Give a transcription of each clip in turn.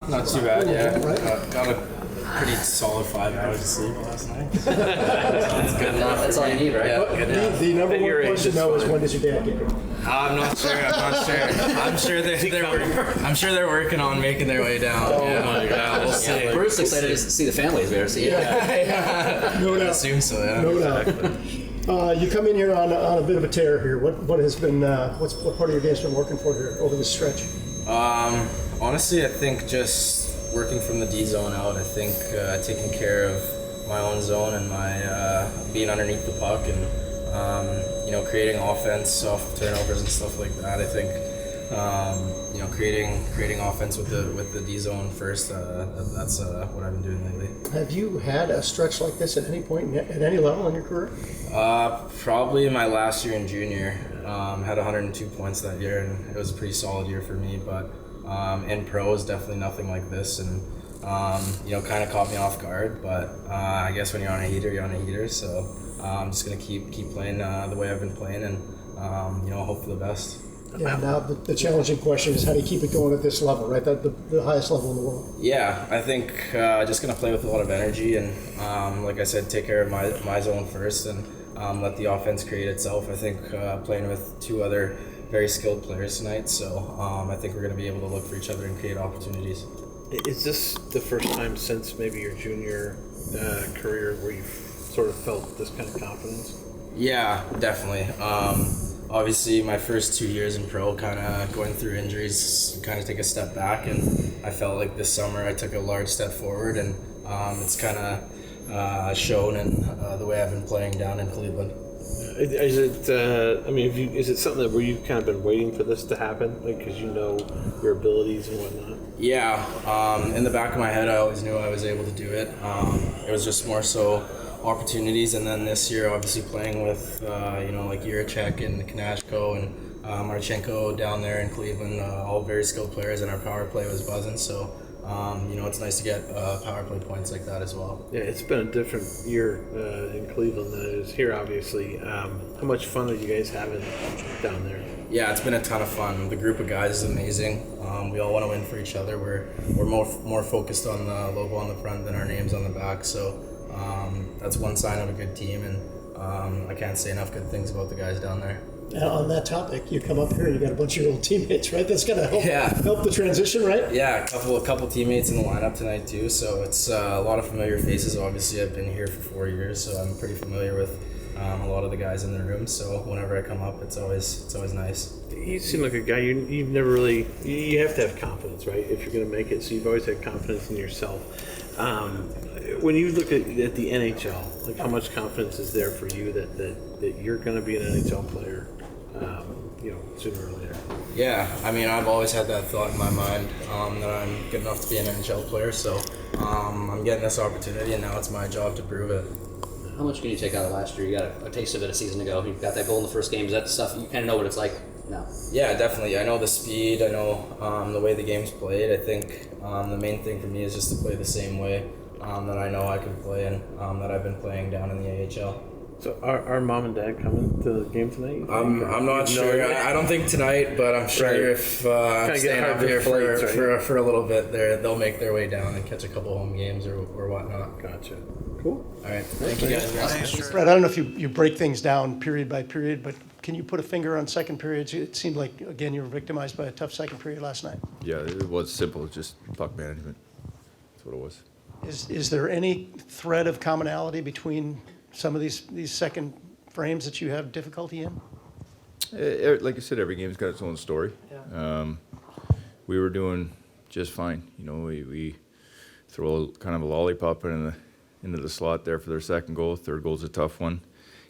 Not too bad, yeah. Got a pretty solid 5 hours of sleep last night. That's good enough. That's all you need, right? Yeah, good enough. The number one question though is when does your dad get here? I'm not sure. I'm sure they're working on making their way down. Yeah, we'll see. We're just excited to see the families there. See, No I doubt. assume so. Yeah. No doubt. You come in here on a bit of a tear here. What has been what part of your game's been working for here over this stretch? Honestly, I think just working from the D zone out. I think taking care of my own zone and my being underneath the puck and creating offense off turnovers and stuff like that. I think creating offense with the D zone first. That's what I've been doing lately. Have you had a stretch like this at any point at any level in your career? Probably my last year in junior. Had 102 points that year, and it was a pretty solid year for me. But in pro is definitely nothing like this, and kind of caught me off guard. But I guess when you're on a heater, you're on a heater. So I'm just gonna keep playing the way I've been playing, and hope for the best. Yeah. Now the challenging question is how do you keep it going at this level, right? The highest level in the world. Yeah, I think just gonna play with a lot of energy, and like I said, take care of my zone first, and let the offense create itself. I think playing with 2 other very skilled players tonight, so I think we're gonna be able to look for each other and create opportunities. Is this the first time since maybe your junior career where you've sort of felt this kind of confidence? Yeah, definitely. Obviously, my first 2 years in pro, kind of going through injuries, kind of take a step back, and I felt like this summer I took a large step forward, and it's kind of shown in the way I've been playing down in Cleveland. Is it? Is it something that where you've kind of been waiting for this to happen, like because you know your abilities and whatnot? Yeah. In the back of my head, I always knew I was able to do it. It was just more so opportunities, and then this year, obviously playing with like Yurachek and Kanashko and Marchenko down there in Cleveland, all very skilled players, and our power play was buzzing. So it's nice to get power play points like that as well. Yeah, it's been a different year in Cleveland than it is here, obviously. How much fun are you guys having down there? Yeah, it's been a ton of fun. The group of guys is amazing. We all want to win for each other. We're more focused on the logo on the front than our names on the back. So that's one sign of a good team, and I can't say enough good things about the guys down there. On that topic, you come up here and you got a bunch of your old teammates, right? That's gonna help the transition, right? Yeah, a couple teammates in the lineup tonight too. So it's a lot of familiar faces. Obviously, I've been here for 4 years, so I'm pretty familiar with a lot of the guys in the room. So whenever I come up, it's always nice. You seem like a guy you've never really. You have to have confidence, right? If you're going to make it, so you've always had confidence in yourself. When you look at the NHL, like how much confidence is there for you that you're going to be an NHL player? Sooner or later. Yeah, I've always had that thought in my mind that I'm good enough to be an NHL player. So I'm getting this opportunity, and now it's my job to prove it. how much can you take out of last year? You got a taste of it a season ago. You got that goal in the first game. Is that the stuff you kind of know what it's like now? Yeah, definitely. I know the speed. I know the way the game's played. I think the main thing for me is just to play the same way that I know I can play and that I've been playing down in the AHL. So are mom and dad coming to the game tonight? I'm not sure. I don't think tonight, but I'm sure if I'm staying up here for a little bit, they'll make their way down and catch a couple home games or whatnot. Gotcha. Cool. All right. Thank you guys. Brad, I don't know if you break things down period by period, but can you put a finger on second periods? It seemed like, again, you were victimized by a tough second period last night. Yeah, it was simple. It's just puck management. That's what it was. Is there any thread of commonality between some of these second frames that you have difficulty in? Like I said, every game's got its own story. Yeah. We were doing just fine. You know, we throw kind of a lollipop into the slot there for their second goal. Third goal's a tough one.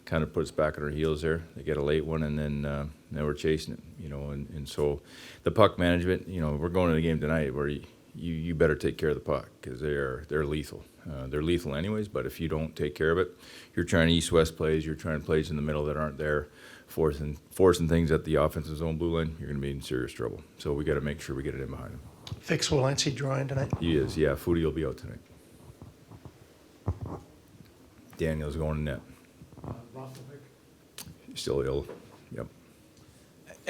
Kind of puts back on our heels there. They get a late one, and then now we're chasing it. You know, and so the puck management. You know, we're going to the game tonight where you better take care of the puck because they're lethal. They're lethal anyways, but if you don't take care of it, you're trying east-west plays, you're trying plays in the middle that aren't there, forcing things at the offensive zone blue line, you're going to be in serious trouble. So we got to make sure we get it in behind him. Fix-Wolansky drawing tonight? He is, yeah. Foodie will be out tonight. Daniel's going to net. Still ill, yep.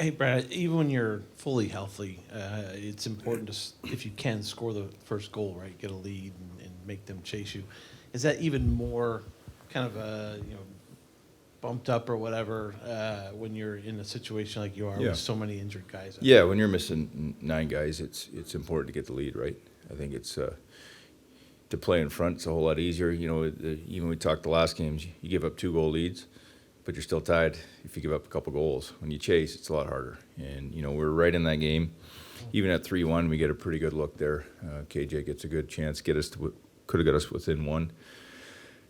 Hey, Brad, even when you're fully healthy, it's important to, if you can, score the first goal, right? Get a lead and make them chase you. Is that even more kind of bumped up or whatever when you're in a situation like you are Yeah. with so many injured guys? Yeah, when you're missing 9 guys, it's important to get the lead, right? I think it's to play in front. It's a whole lot easier. Even we talked the last games, you give up 2-goal leads, but you're still tied if you give up a couple goals. When you chase, it's a lot harder. And we're right in that game. Even at 3-1, we get a pretty good look there. KJ gets a good chance, could have got us within 1.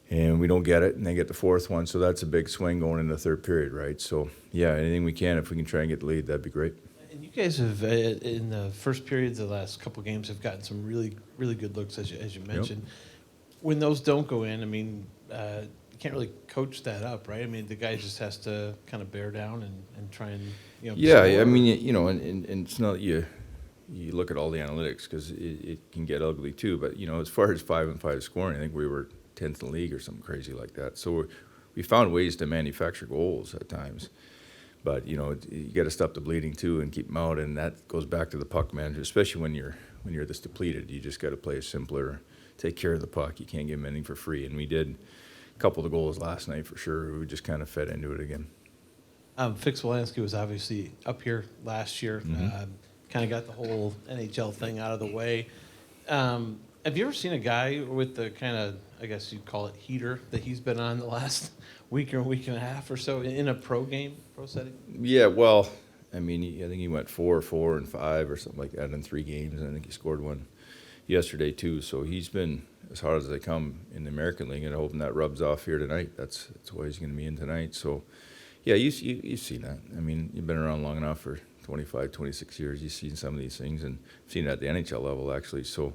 And we don't get it, and they get the 4th one. So that's a big swing going into the 3rd period, right? So, yeah, anything we can, if we can try and get the lead, that'd be great. And you guys have, in the first periods, the last couple games, have gotten some really, really good looks, as you mentioned. When those don't go in, I mean, you can't really coach that up, right? I mean, the guy just has to kind of bear down and try and, Yeah, score. I mean, and it's not you look at all the analytics because it can get ugly too. But as far as 5-on-5 scoring, I think we were 10th in the league or something crazy like that. So we found ways to manufacture goals at times. But you got to stop the bleeding too and keep them out, and that goes back to the puck management, especially when you're this depleted. You just got to play simpler, take care of the puck. You can't give them anything for free, and we did a couple of the goals last night for sure. We just kind of fed into it again. Fix-Wolansky was obviously up here last year. Mm-hmm. Kind of got the whole NHL thing out of the way. Have you ever seen a guy with the kind of, I guess you'd call it, heater that he's been on the last week and a half or so in a pro setting? Yeah, well, I mean, I think he went 4, 4, and 5 or something like that in 3 games, and I think he scored one yesterday too. So he's been as hard as they come in the American League, and I'm hoping that rubs off here tonight. That's why he's going to be in tonight. So, yeah, you've seen that. I mean, you've been around long enough for 25, 26 years. You've seen some of these things, and I've seen it at the NHL level actually. So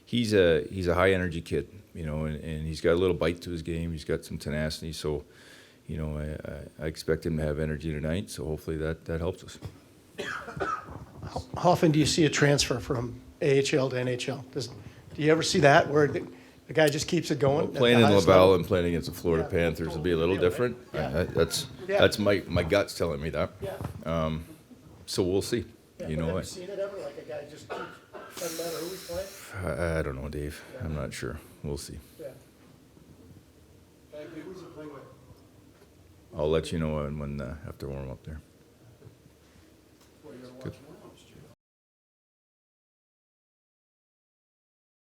he's a high energy kid, and he's got a little bite to his game. He's got some tenacity. So, I expect him to have energy tonight. So hopefully that helps us. How often do you see a transfer from AHL to NHL? Do you ever see that where the guy just keeps it going? Playing at in the highest Laval level? and playing against the Florida Panthers will be a little different. Yeah. That's my gut's telling me that. Yeah. So we'll see. Yeah, You but know, have you seen it ever? Like a guy just keeps, doesn't matter who he's playing? I don't know, Dave. I'm not sure. We'll see. Yeah. Thank you. Who's he playing with? I'll let you know when after warm up there. Where you're Good. watching?